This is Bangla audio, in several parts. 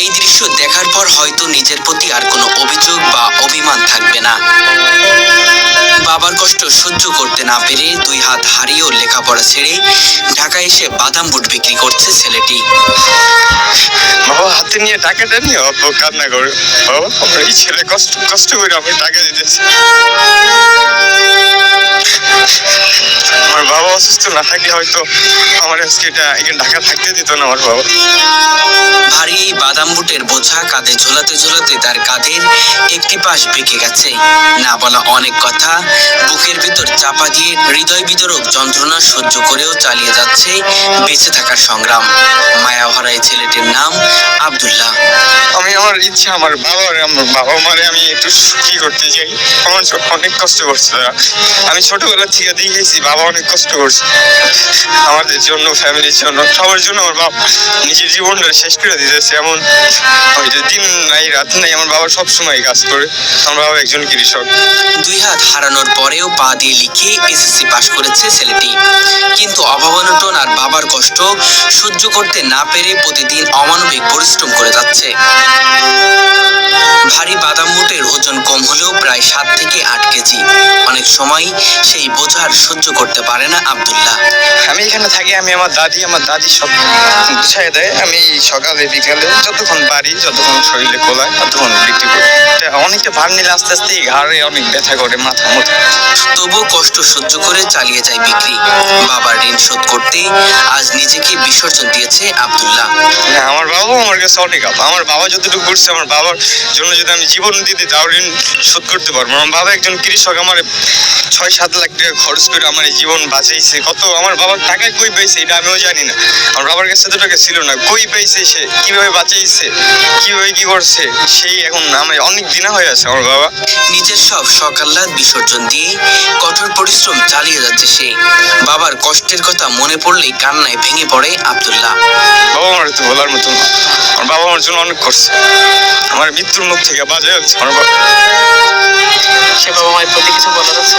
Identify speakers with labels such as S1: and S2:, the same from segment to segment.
S1: এই দৃশ্য দেখার পর হয়তো নিজের প্রতি আর কোনো অভিযোগ বা অভিমান থাকবে না। বাবার কষ্ট সহ্য করতে না পেরে 2 হাত হারিয়েও লেখাপড়া ছেড়ে ঢাকায় এসে বাদাম বুট বিক্রি করছে ছেলেটি।
S2: বাবা হাতে নিয়ে টাকাটা নিয়ে অত কান্না করে, বাবা আমার এই ছেলে কষ্ট কষ্ট করে আমি টাকা দিতেছি। আমার বাবা অসুস্থ না থাকলে হয়তো আমার আজকে এখানে ঢাকা থাকতে দিত না আমার বাবা।
S1: ভারী এই বাদাম বুটের বোঝা কাঁধে ঝোলাতে ঝোলাতে তার কাঁধের একটি পাশ বেঁকে গেছে। না বলা অনেক কথা বুকের ভিতর চাপা দিয়ে হৃদয় বিতরক যন্ত্রণা সহ্য করেও চালিয়ে যাচ্ছে বেঁচে থাকার সংগ্রাম। মায়াভরা এই ছেলেটির নাম আব্দুল্লাহ।
S2: আমি আমার ইচ্ছা আমার বাবা মারে আমি একটু সুখী করতে চাই। আমার অনেক কষ্ট করছে তারা। আমি ছোটবেলা থেকে দেখেছি বাবা অনেক কষ্ট করছে আমাদের জন্য, ফ্যামিলির জন্য, সবার জন্য। আমার বাবা নিজের জীবনটা শেষ করে দিতেছে, এমন হয়তো দিন নাই রাত নাই আমার বাবা সবসময় কাজ করে। আমার বাবা একজন কৃষক।
S1: 2 হাত হারানোর পরেও পা দিয়ে লিখে এসএসসি পাশ করেছে ছেলেটি। কিন্তু অভাব-অনটন আর বাবার কষ্ট সহ্য করতে না পেরে প্রতিদিন অমানবিক পরিশ্রম করে যাচ্ছে। ভারী বাদাম বুটের ওজন কম হলেও প্রায় 7 থেকে 8 কেজি। অনেক সময় সেই বোঝার সহ্য করতে পারে না আব্দুল্লাহ।
S2: আমি এখানে থাকি, আমি আমার দাদি সব গুছাই দেয়। আমি সকালে বিকালে যতক্ষণ পারি, যতক্ষণ শরীরে কোলায় ততক্ষণ বিক্রি করি। অনেকটা ভার নিলে আস্তে আস্তে ঘাড়ে অনেক ব্যথা করে, মাথা মতো।
S1: তবুও কষ্ট সহ্য করে চালিয়ে যায় বিক্রি। বাবার ঋণ শোধ করতে আজ নিজেকে বিসর্জন দিয়েছে আব্দুল্লাহ।
S2: আমার বাবা আমার কাছে অনেক আপা। আমার বাবা যতটুকু করছে, আমার বাবার জন্য যদি আমি জীবন দিতে তাও ঋণ শোধ করতে পারবো। আমার বাবা একজন কৃষক, আমার 6-7 লাখ টাকা খরচ করে আমার এই জীবন বাঁচাইছে। কত আমার বাবার টাকায় কই পাইছে এটা আমিও জানি না। আমার বাবার কাছে তো টাকা ছিল না, কই পাইছে সে, কিভাবে বাঁচাইছে, কিভাবে কি করছে, সেই এখন আমি অনেক দিনা হয়ে আছে আমার বাবা।
S1: নিজের সব শখ আহ্লাদ বিসর্জন দিয়ে কঠোর পরিশ্রম চালিয়ে যাচ্ছে সে। বাবার কষ্টের কথা মনে পড়লেই কান্নায় ভেঙে পড়ে আব্দুল্লাহ।
S2: বাবা আমার তো বলার মতো না। আমার বাবা আমার জন্য অনেক করছে, আমার মৃত্যুর মুখ থেকে বাঁচিয়ে আছে আমার বাবা।
S1: সে বাবা মায়ের প্রতি কিছু বলার আছে?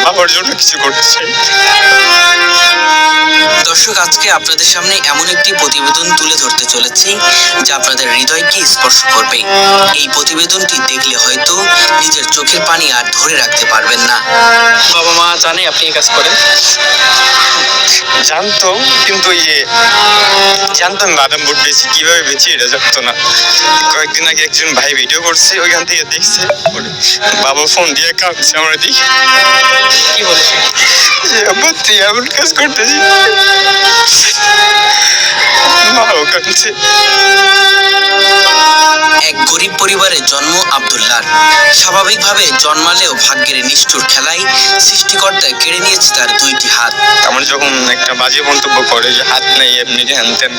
S2: বাবার জন্য কিছু করতে চাই।
S1: দর্শক, আজকে আপনাদের সামনে এমন একটি প্রতিবেদন তুলে ধরতে চলেছি যা আপনাদের হৃদয়কে স্পর্শ করবে। এই প্রতিবেদনটি দেখলে হয়তো নিজের চোখের পানি আর ধরে রাখতে পারবেন না। বাবা মা জানে আপনি এই কাজ করেন?
S2: জানতো, কিন্তু জানতো আমি বাদাম বুট বেশি কিভাবে বেচি এটা জানতো না। কয়েকদিন আগে একজন ভাই ভিডিও করছে, ওইখান থেকে দেখছে। বাবা ফোন দিয়ে কাঁদছে আমরা দেখি।
S1: কি বলছে?
S2: যে আব্বা তুই এমন কাজ করতেছি, মাও কাঁদছে।
S1: এক গরিব পরিবারে জন্ম আব্দুল্লাহর। স্বাভাবিকভাবে জন্মালেও ভাগ্যের নিষ্ঠুর খেলায় সৃষ্টিকর্তা কেড়ে নিয়েছে তার 2টি হাত।
S2: আমার যখন একটা বাজে মন্তব্য করে যে হাত নেই এমনি হ্যানতেন,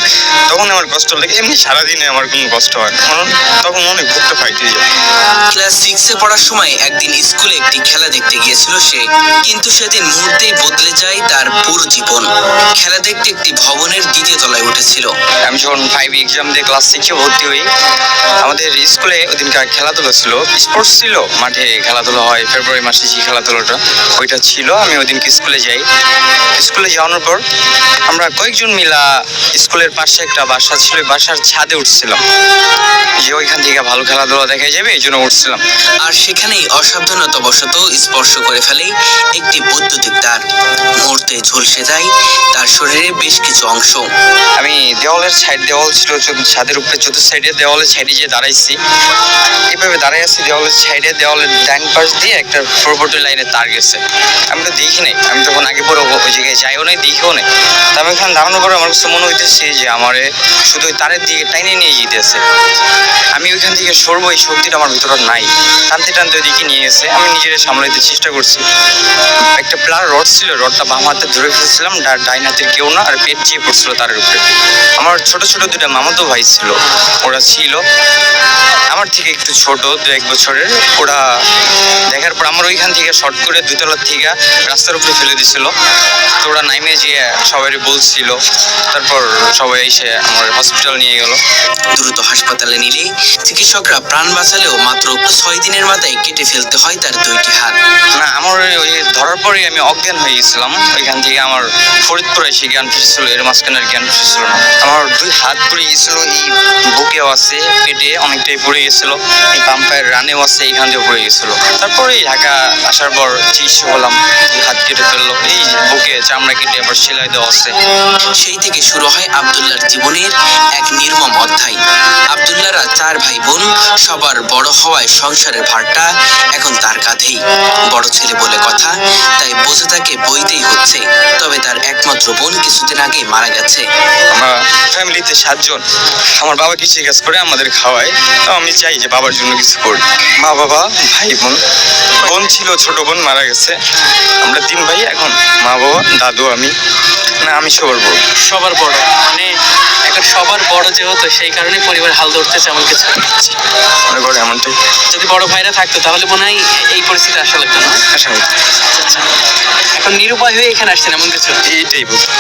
S2: তখন আমার কষ্ট লাগে। এমনি সারাদিনে আমার কোনো কষ্ট হয় না, কারণ তখন অনেক বুকটা ফাইটে যায়।
S1: ক্লাস 6-এ পড়ার সময় একদিন স্কুলে একটি খেলা দেখতে গিয়েছিল সে। কিন্তু সেদিন মুহূর্তেই বদলে যায় তার পুরো জীবন। খেলা দেখতে একটি ভবনের 2য় তলায় উঠেছিল।
S2: আমি যখন 5 এক্সাম দিয়ে ক্লাস 6-এ ভর্তি হই, আমাদের স্কুলে ওদিনকার খেলাধুলা ছিল, স্পোর্টস ছিল, মাঠে খেলাধুলা হয় ফেব্রুয়ারি মাসে, যে খেলাধুলাটা ওইটা ছিল। আমি ওদিনকে স্কুলে যাই। স্কুলে যাওয়ানোর পর আমরা কয়েকজন মিলা স্কুলের পাশে একটা বাসা ছিল, বাসার ছাদে উঠছিলাম যে ওইখান থেকে ভালো খেলাধুলা দেখা যাবে, এই জন্য উঠছিলাম।
S1: আর সেখানেই অসাবধানতাবশত স্পর্শ করে ফেলে একটি বৈদ্যুতিক তার। মুহূর্তে ঝলসে যায় তার শরীরে বেশ কিছু অংশ।
S2: আমি দেওয়াল ছিল ছাদের উপরে, চতুর্থ সাইডে দেওয়ালের সাইডে যে দাঁড়াইছি, এইভাবে দাঁড়াই আছি দেওয়ালের সাইডে। দেওয়ালের ডান পাশ দিয়ে একটা 440 লাইনের তার গেছে। আমি তো দেখি নাই, আমি তখন আগে পরে ওই জায়গায় যাইও নাই, দেখিও নাই। তবে এখানে দাঁড়ানোর পরে আমার কাছে মনে হইতেছে যে আমারে শুধু ওই তারের দিকে টাইনে নিয়ে যেতেছে। আমি ওইখান থেকে সরবো, এই শক্তিটা আমার ভিতরে নাই। টানতে টানতে ওইদিকে নিয়ে গেছে। আমি নিজের সামলাইতে চেষ্টা করছি। একটা প্লার রড ছিল, রডটা বাম হাতে ধরে ফেলছিলাম, ডাইন হাতের কেউ না, আর পেট চেয়ে পড়ছিল তারের উপরে। আমার ছোট ছোট 2টা মামাতো ভাই ছিল, ওরা ছিল আমার থেকে একটু ছোট, 2-1 বছরের। ওরা দেখার পর আমার ওইখান থেকে শর্ট করে 2 তলার থেকে রাস্তার উপরে ফেলে দিছিল। তো ওরা নাইমে যেয়ে সবাই বলছিল, তারপর সবাই এসে আমার হসপিটাল নিয়ে গেল।
S1: দ্রুত হাসপাতালে নিলে চিকিৎসকরা প্রাণ বাঁচালেও মাত্র 6 দিনের মাথায় কেটে ফেলতে হয় তার 2টি হাত।
S2: না, আমার ওই ধরার পরে আমি অজ্ঞান হয়ে গেছিলাম। ওইখান থেকে আমার ফরিদপুরে এসে জ্ঞান ফিরেছিল, এর মাঝখানে জ্ঞান ফিরেছিল না। আমার দুই হাত পড়ে গেছিল, এই বুকেও আছে, পেটে অনেকটাই পড়ে গেছিল, এই পাম্পায়ের রানেও আছে, এইখান দিয়ে পড়ে গেছিল। তারপরে ঢাকা আসার পর চিকিৎসা হলাম, দুই হাত কেটে ফেললো, এই বুকে চামড়া কেটে আবার সেলাই দেওয়া আছে।
S1: সেই থেকে শুরু হয় আব্দুল্লাহর জীবনের এক নির্মম অধ্যায়। আব্দুল্লাহরা 4 ভাই বোন, সবার বড় হওয়ায় সংসারের ভারটা এখন তার কাঁধেই। বড় ছেলে বলে কথা, তাই বোঝা তাকে বইতেই হচ্ছে। তবে তার একমাত্র বোন কিছুদিন আগে মারা গেছে।
S2: আমরা ফ্যামিলিতে 7 জন, আমার বাবা কৃষি কাজ করে আমাদের খাওয়ায়, তো আমি চাই যে বাবার জন্য কিছু করি। মা বাবা ভাই বোন, বোন ছিল, ছোট বোন মারা গেছে, আমরা 3 ভাই এখন, মা বাবা দাদু আমি, না আমি সবার বড়।
S3: সবার বড় মানে এখন সবার বড় যেহেতু সেই কারণে পরিবার হাল ধরতেছে এমন কিছু।
S2: মনে করে এমনটাই
S3: যদি বড় ভাইরা থাকতো তাহলে মনে হয় এই পরিস্থিতি আসা লাগতো না।
S2: আশা করি।
S3: আচ্ছা, এখন নিরুপায় হয়ে এখানে আসছেন এমন কিছু।
S2: এইটাই বুঝতে।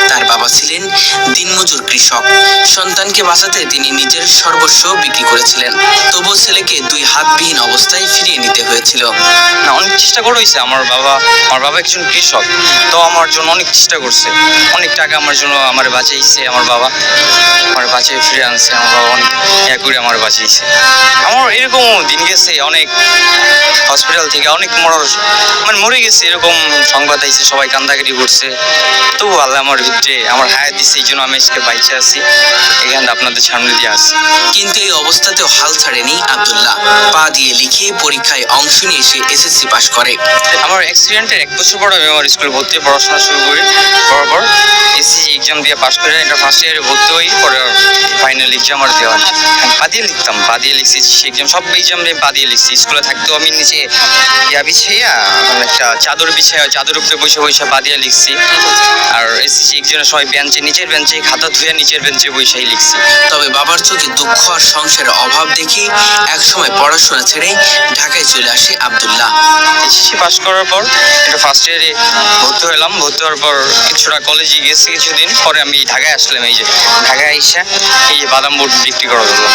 S1: তার বাবা ছিলেন দিনমজুর কৃষক। সন্তানকে বাঁচাতে তিনি নিজের সর্বস্ব বিক্রি করেছিলেন। তবুও ছেলেকে 2 হাতবিহীন অবস্থায় ফিরিয়ে নিতে হয়েছিল।
S2: না, অনেক চেষ্টা করে হয়েছে। আমার বাবা একজন কৃষক, তো আমার জন্য অনেক চেষ্টা করছে, অনেক টাকা আমার জন্য আমার বাঁচাইছে। আমার বাবা আমার বাঁচিয়ে ফিরে আনছে, আমার বাবা অনেক করে আমার বাঁচিয়েছে। আমার এরকম দিন গেছে, অনেক হসপিটাল থেকে অনেক মরে গেছে, এরকম সংবাদ আইছে, সবাই কান্দাকাটি করছে। তবু আল্লাহ আমার ভিতরে আমার হায়াত দিচ্ছে, এই জন্য আমি আজকে বাইচে আছি, এখানে আপনাদের সামনে দিয়ে আসছি।
S1: কিন্তু এই অবস্থাতেও হাল ছাড়েনি আব্দুল্লাহ। পা দিয়ে লিখে পরীক্ষায় অংশ নিয়ে সে এসএসসি পাশ করে।
S2: আমার অ্যাক্সিডেন্টের 1 বছর পর আমি আমার স্কুলে ভর্তি হয়ে পড়াশোনা শুরু করি। পর এসএসসি এক্সাম দিয়ে পাশ করে এটা ফার্স্ট ইয়ারে ভর্তি হই, পরে ফাইনাল এক্সাম আর দেওয়া হয়। আমি পা দিয়ে লিখতাম, পা দিয়ে লিখছি এক্সাম, সব এক্সাম দিয়ে পা দিয়ে লিখছি। স্কুলে থাকতেও আমি নিচে বিছাইয়া একটা চাদর বিছাইয়া চাদর উপরে বসে বসে পা দিয়ে লিখছি। আর এসএসসি এক্সামের সময় নিচের বেঞ্চে খাতা ধুয়ে নিচের বেঞ্চে বসেই লিখছি।
S1: তবে বাবার চোখে দুঃখ আর সংসারের অভাব দেখে একসময় পড়াশোনা ছেড়ে ঢাকায় চলে আসে আব্দুল্লাহ।
S2: এসএসসি পাস করার পর এটা ফার্স্ট ইয়ারে ভর্তি হলাম। ভর্তি হওয়ার পর কিছুটা কলেজে গেছি, কিছুদিন পরে আমি ঢাকায় আসলাম। এই যে ঢাকায় এসে এই যে বাদাম বুট বিক্রি করা হলো।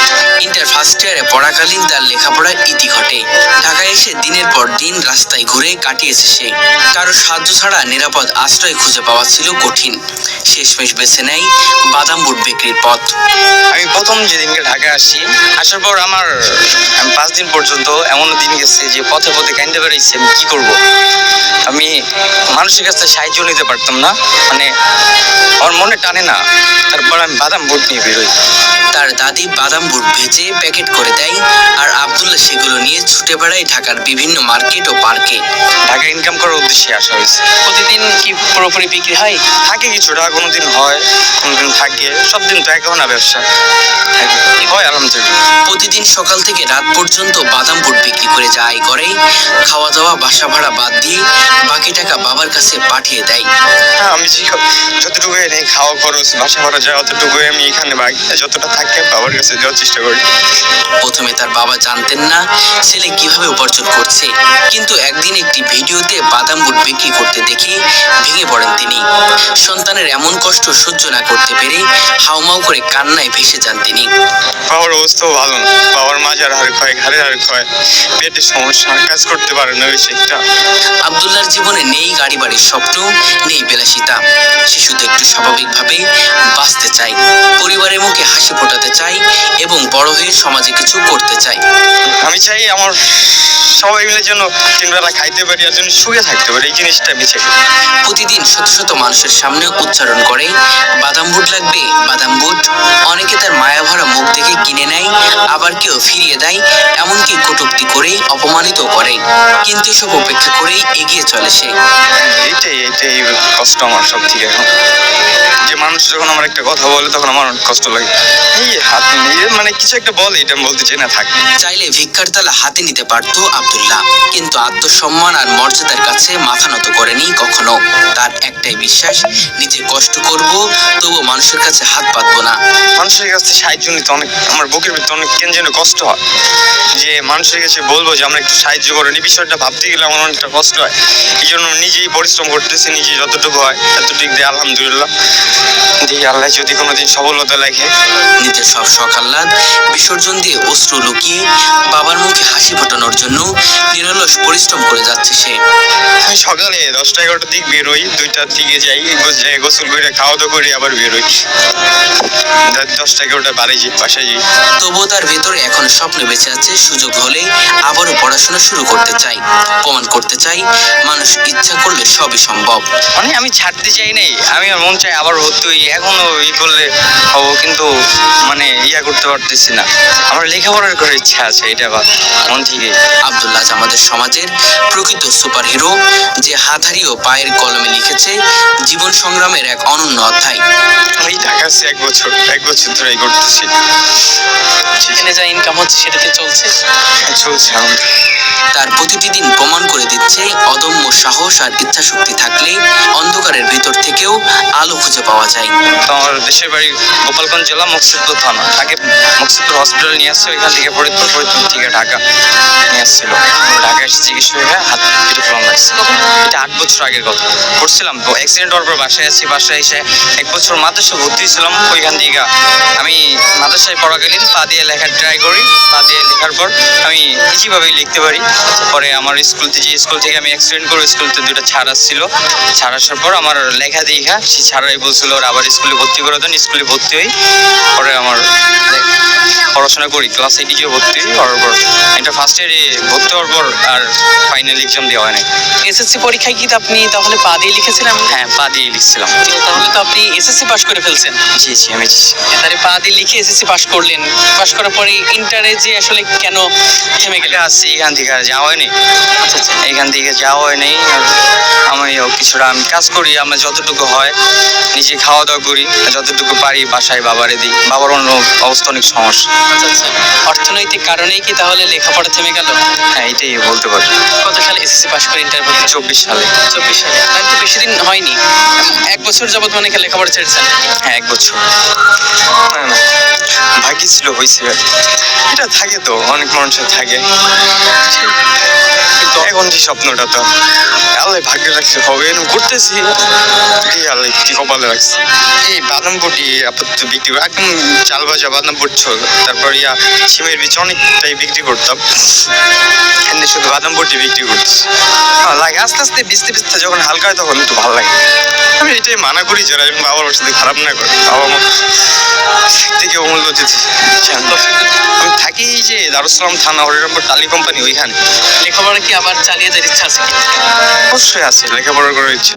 S1: ইন্টার ফার্স্ট ইয়ারে পড়াকালীন তার লেখাপড়ার ইতি ঘটে। ঢাকায় এসে দিনের পর দিন রাস্তায় ঘুরে কাটিয়েছে সে। কারো সাহায্য ছাড়া নিরাপদ আশ্রয় খুঁজে পাওয়া ছিল কঠিন। শেষমেশ বেছে নেয় বাদাম বুট বিক্রির পথ।
S2: আমি প্রথম যেদিনকে ঢাকায় আসি, আসার পর আমি 5 দিন পর্যন্ত এমন দিন গেছে যে পথে পথে কাইন্দে বেড়াইছি, আমি কি করব। আমি মানুষের কাছে সাহায্য নিতে পারতাম না, মানে আমার মনে টানে না। তারপর আমি বাদাম বুট নিয়ে বেরোই।
S1: তার দাদি বাদাম বুট ভেজে প্যাকেট করে দেয়, আর আব্দুল্লাহ সেগুলো নিয়ে ছুটে বেড়ায় ঢাকার বিভিন্ন মার্কেট ও পার্কে।
S2: ঢাকা ইনকাম করার উদ্দেশ্যে আসা হয়েছে।
S3: প্রতিদিন কি পুরোপুরি বিক্রি হয়?
S2: থাকে কিছুটা, কোনোদিন হয়, কোনোদিন থাকে, সব দিন তো একও না ব্যবসা। হয় আলহামদুলিল্লাহ।
S1: প্রতিদিন সকাল থেকে রাত পর্যন্ত বাদাম বুট বিক্রি করে যা আয় করে, খাওয়া দাওয়া বাসা ভাড়া বাদ দিয়ে বাকি টাকা বাবার কাছে পাঠিয়ে দেয়।
S2: আমি যতটুকু এনে খাওয়া খরচ বাসা ভাড়া যায়, অতটুকু আমি এখানে বাকি যতটা থাকে বাবার কাছে দেওয়ার চেষ্টা করি।
S1: প্রথমে তার বাবা জানতেন না ছেলে কিভাবে উপার্জন করছে, কিন্তু একদিন একটি ভিডিওতে বাদাম বুট বিক্রি করতে দেখে ভেঙে পড়েন তিনি। সন্তানের এমন কষ্ট সহ্য না করতে পেরে হাউমাউ করে কান্নায় ভেসে যান তিনি।
S2: বাবার অবস্থাও ভালো না, বাবার মাজার হাড় ক্ষয়, ঘাড়ের হাড় ক্ষয়, পেটের সমস্যা, কাজ করতে পারে না বেশি একটা।
S1: আব্দুল্লাহর জীবনে নেই গাড়ি বাড়ির স্বপ্ন, নেই বিলাসিতা। সে শুধু একটু স্বাভাবিকভাবে বাঁচতে চায়, পরিবারের মুখে হাসি ফোটাতে চায় এবং বড় হয়ে সমাজে কিছু করতে চায়।
S2: আমি চাই আমার সবাই মিলে যেন 3 বেলা খাইতে পারি, আর যেন সুখে থাকতে পারি, এই জিনিসটা আমি চাই।
S1: প্রতিদিন শত শত মানুষের সামনে উচ্চারণ করে বাদাম বুট লাগবে, বাদাম বুট। অনেকে তার মায়া ভরা মুখ দেখে কিনে নেয়, আবার কেউ ফিরিয়ে দেয়, এমনকি কটূক্তি করে অপমানিত করে। কিন্তু এসব উপেক্ষা করেই এগিয়ে চলে সে।
S2: এইটাই কষ্ট আমার সব থেকে এখন, যে মানুষ যখন আমার একটা কথা বলে তখন আমার অনেক কষ্ট লাগে। এই হাত নিয়ে মানে কিছু একটা বলে, এটা আমি বলতে চাই না, থাক।
S1: চাইলে ভিক্ষার তালা হাতে নিতে পারত আব্দুল্লাহ, কিন্তু আত্মসম্মান আর মর্যাদার কাছে মাথা নত করেনি কখনো। তার একটাই বিশ্বাস, নিজে কষ্ট করব, তবু মানুষের কাছে হাত পাতবো না।
S2: মানুষের কাছে সাহায্য নিতে অনেক আমার বুকের ভিতরে অনেক কেন যেন কষ্ট হয়, যে মানুষের কাছে বলবো যে আমরা একটু সাহায্য করেন, এই বিষয়টা ভাবতে গেলে আমার অনেকটা কষ্ট হয়। এই জন্য নিজেই পরিশ্রম করতেছি, নিজে যতটুকু হয় এতটুকু দিয়ে আলহামদুলিল্লাহ দিয়ে আল্লাহ যদি কোনোদিন সফলতা লাগে।
S1: নিজের সব শখ আহ্লাদ বিসর্জন দিয়ে অশ্রু লুকিয়ে বাবার মুখে হাসি ফোটানোর জন্য নিরলস পরিশ্রম করে যাচ্ছে সে।
S2: আমি সকালে 10টা-11টার দিক বেরোই, 2টার দিকে যাই, গোসল করে খাওয়া দাওয়া করে আবার বেরোই, 10টা-11টার বাসায় যাই।
S1: তবুও তার ভেতরে এখন স্বপ্ন বেঁচে আছে, সুযোগ হলে আবারও পড়াশোনা শুরু করতে চাই, প্রমাণ করতে চাই মানুষ ইচ্ছা করলে সবই সম্ভব।
S2: মানে আমি ছাড়তে চাই নাই, আমি আর মন চাই আবার ভর্তি হই, এখনো করলে হবো, কিন্তু মানে করতে পারতেছি না। আমার লেখাপড়ার করে ইচ্ছা আছে, এটা মন থেকে।
S1: আব্দুল্লাহ আমাদের সমাজের প্রকৃত সুপারহিরো, যে হাত হারিয়েও পায়ের কলমে লিখেছে জীবন সংগ্রামের এক অনন্য অধ্যায়।
S2: আমি ঢাকা আছি 1 বছর ধরে করতেছি,
S3: এখানে যা ইনকাম হচ্ছে সেটাতে চলছে।
S2: চলছে।
S1: তার প্রতিটি দিন প্রমাণ করে দিচ্ছে অদম্য সাহস আর ইচ্ছাশক্তি থাকলে অন্ধকারের ভিতর থেকেও আলো খুঁজে পাওয়া যায়।
S2: তো আমার দেশের বাড়ি গোপালগঞ্জ জেলা মুকসিদপুর থানা, আগে মুকসিদপুর হসপিটাল নিয়ে আসছে, ওইখান থেকে ফরিদপুর থেকে ঢাকা নিয়ে আসছিল। ঢাকা এসে চিকিৎসা হয়ে হাত কেটে ফেলানো লাগছে। এটা 8 বছর আগের কথা করছিলাম। তো অ্যাক্সিডেন্ট হওয়ার পর বাসায় আসছি, বাসায় এসে 1 বছর মাদ্রাসায় ভর্তি ছিলাম। ওইখান থেকে আমি মাদ্রাসায় পড়াকালীন পা দিয়ে লেখার ট্রাই করি, পা দিয়ে লেখার পর আমি ইজিভাবেই লিখতে পারি। পরে আমার স্কুল থেকে আমি অ্যাক্সিডেন্ট করে স্কুলতে 2টা ছাড় আসছিল, ছাড় আসার পর আমার লেখা দেখা সেই ছাড়াই বলছিল ওরা আবার স্কুলে ভর্তি করে দেন। স্কুলে ভর্তি হই, পরে আমার পড়াশোনা করি, ক্লাস 8 গিয়ে ভর্তি হওয়ার পর এটা ফার্স্ট ইয়ারে ভর্তি হওয়ার পর আর ফাইনাল এক্সাম দেওয়া হয় নাই।
S3: এসএসসি পরীক্ষায় কি আপনি তাহলে পা দিয়ে লিখেছিলেন?
S2: হ্যাঁ, পা দিয়ে লিখছিলাম।
S3: তাহলে তো আপনি এসএসসি পাস করে ফেলছেন।
S2: জি আমি
S3: তাহলে পা দিয়ে লিখে এসএসসি পাস করলেন, পাস করার পরে ইন্টারে যে আসলে কেন থেমে গেলে?
S2: আসছি এখান থেকে আর যাওয়া হয়নি।
S3: আচ্ছা আচ্ছা।
S2: এখান থেকে যাওয়া হয় নাই। আর কিছুটা আমি কাজ করি, আমার যতটুকু হয় নিজে খাওয়া দাওয়া করি, যতটুকু পারি বাসায় বাবারে দিই। বাবার অন্য অবস্থা অনেক সমস্যা।
S3: আচ্ছা আচ্ছা। অর্থনৈতিক কারণেই কি তাহলে লেখাপড়া থেমে গেল?
S2: হ্যাঁ, এটাই বলতে পারি।
S3: কত সালে এসএসসি পাস করে ইন্টার ভর্তি?
S2: 24 সালে।
S3: 24 সালে। তাহলে তো বেশি দিন হয়নি, 1 বছর যাবত মানে লেখাপড়া ছেড়েছেন।
S2: হ্যাঁ, 1 বছর। না না, ভাগ্য ছিল হয়েছে। এটা থাকে তো, অনেক মানুষের থাকে, কিন্তু এখন যে স্বপ্নটা তো আল্লাহ ভাগ্যে রাখছে, হবে এরকম করতেছি, আল্লাহ কি কপালে রাখছে। এই বাদাম বুটি আপাতত বিক্রি করি, একদম চাল ভাজা বাদাম বুট ছোল, তারপর সিমের বীজ অনেকটাই বিক্রি করতাম। এখানে শুধু বাদাম বুটি বিক্রি করতেছি। লাগে আস্তে আস্তে বিচতে যখন হালকা হয় তখন একটু ভালো লাগে। আমি এটাই মানা করি যারা বাবার সাথে খারাপ না করে, বাবা মা থেকে অমূল্য দিতে। আমি থাকি যে দারুসালাম থানা, হরিরামপুর টালি কোম্পানি, ওইখানে।
S3: লেখাপড়া কি আবার চালিয়ে যাওয়ার ইচ্ছা আছে কি?
S2: অবশ্যই আছে, লেখাপড়া করার ইচ্ছা।